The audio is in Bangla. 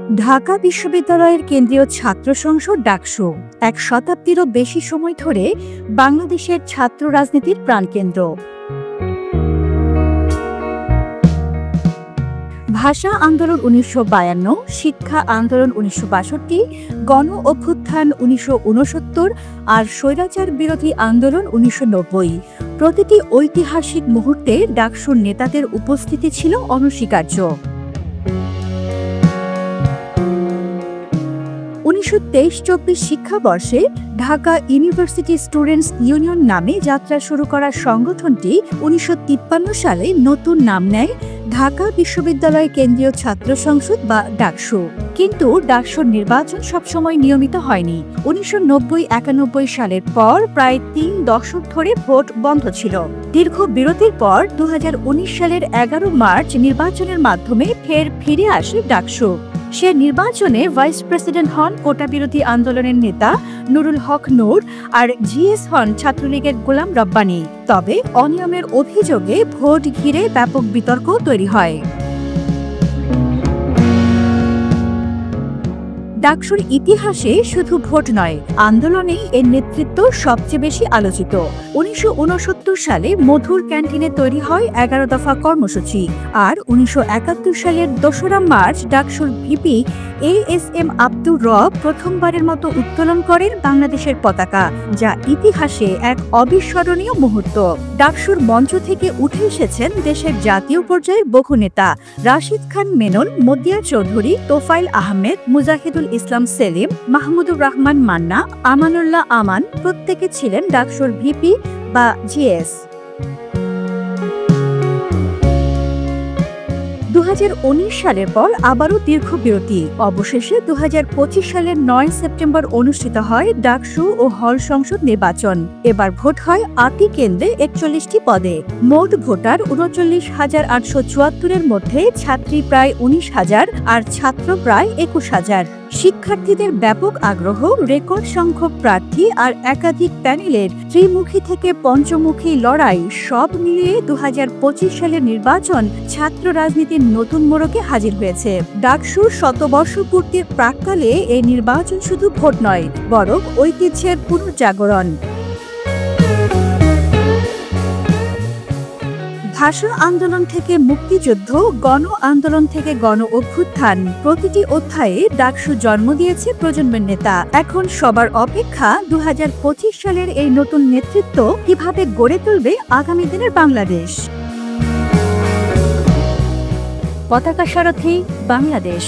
ঢাকা বিশ্ববিদ্যালয়ের কেন্দ্রীয় ছাত্র সংসদ ডাকসু এক শতাব্দীরও বেশি সময় ধরে বাংলাদেশের ছাত্র রাজনীতির প্রাণকেন্দ্র। ভাষা আন্দোলন ১৯৫২, শিক্ষা আন্দোলন ১৯৬২, গণ অভ্যুত্থান ১৯৬৯ আর স্বৈরাচার বিরোধী আন্দোলন ১৯৯০। প্রতিটি ঐতিহাসিক মুহূর্তে ডাকসুর নেতাদের উপস্থিতি ছিল অনস্বীকার্য। ১৯২৩-২৪ শিক্ষাবর্ষে ঢাকা ইউনিভার্সিটি স্টুডেন্টস ইউনিয়ন নামে যাত্রা শুরু করা সংগঠনটি ১৯৫৩ সালে নতুন নাম নেয় ঢাকা বিশ্ববিদ্যালয় কেন্দ্রীয় ছাত্র সংসদ বা ডাকসু। কিন্তু ডাকসুর নির্বাচন সবসময় নিয়মিত হয়নি। ১৯৯০-৯১ সালের পর প্রায় ৩ দশক ধরে ভোট বন্ধ ছিল। দীর্ঘ বিরতির পর ২০১৯ সালের ১১ মার্চ নির্বাচনের মাধ্যমে ফিরে আসে ডাকসু। সে নির্বাচনে ভাইস প্রেসিডেন্ট হন কোটা বিরোধী আন্দোলনের নেতা নুরুল হক নূর আর জিএস হন ছাত্রলীগের গোলাম রব্বানী। তবে অনিয়মের অভিযোগে ভোট ঘিরে ব্যাপক বিতর্ক তৈরি হয়। ডাকসুর ইতিহাসে শুধু ভোট নয়, আন্দোলনেই এর নেতৃত্ব সবচেয়ে বেশি আলোচিত। ১৯৬৯ সালে মধুর ক্যান্টিনে তৈরি হয় ১১ দফা কর্মসূচি, আর ১৯৭১ সালের ২রা মার্চ ডাকসুর ভিপি ASM আব্দুর রব প্রথমবারের মতো উত্তোলন করেন বাংলাদেশের পতাকা, যা ইতিহাসে এক অবিস্মরণীয় মুহূর্ত। ডাকসুর মঞ্চ থেকে উঠে এসেছেন দেশের জাতীয় পর্যায়ের বহু নেতা: রাশিদ খান মেনন, মতিয়া চৌধুরী, তোফায়েল আহমেদ, মুজাহিদুল ইসলাম সেলিম, মাহমুদুর রহমান মান্না, আমানুল্লাহ আমান প্রত্যেকে ছিলেন ডাকসুর ভিপি বা জিএস। ২০১৯ সালের পর আবারও দীর্ঘ বিরতি। অবশেষে ২০২৫ সালের ৯ সেপ্টেম্বর অনুষ্ঠিত হয় ডাকসু ও হল সংসদ নির্বাচন। এবার ভোট হয় ৮টি কেন্দ্রে ৪১টি পদে। মোট ভোটার ৩৯,৮৭৪-এর মধ্যে ছাত্রী প্রায় ১৯,০০০ আর ছাত্র প্রায় ২১,০০০। শিক্ষার্থীদের ব্যাপক আগ্রহ, রেকর্ড সংখ্যক প্রার্থী আর একাধিক প্যানেলের ত্রিমুখী থেকে পঞ্চমুখী লড়াই সব মিলিয়ে ২০২৫ সালের নির্বাচন ছাত্র রাজনীতির নতুন মোড়কে হাজির হয়েছে। ডাকসুর শতবর্ষ পূর্তির প্রাক্কালে এই নির্বাচন শুধু ভোট নয়, বরং ঐতিহ্যের পুনর্জাগরণ। ভাষা আন্দোলন থেকে মুক্তিযুদ্ধ, গণ আন্দোলন থেকে গণ অভ্যুত্থান, প্রতিটি অধ্যায়ে ডাকসু জন্ম দিয়েছে প্রজন্মের নেতা। এখন সবার অপেক্ষা ২০২৫ সালের এই নতুন নেতৃত্ব কিভাবে গড়ে তুলবে আগামী দিনের বাংলাদেশ। পতাকা সারথি, বাংলাদেশ।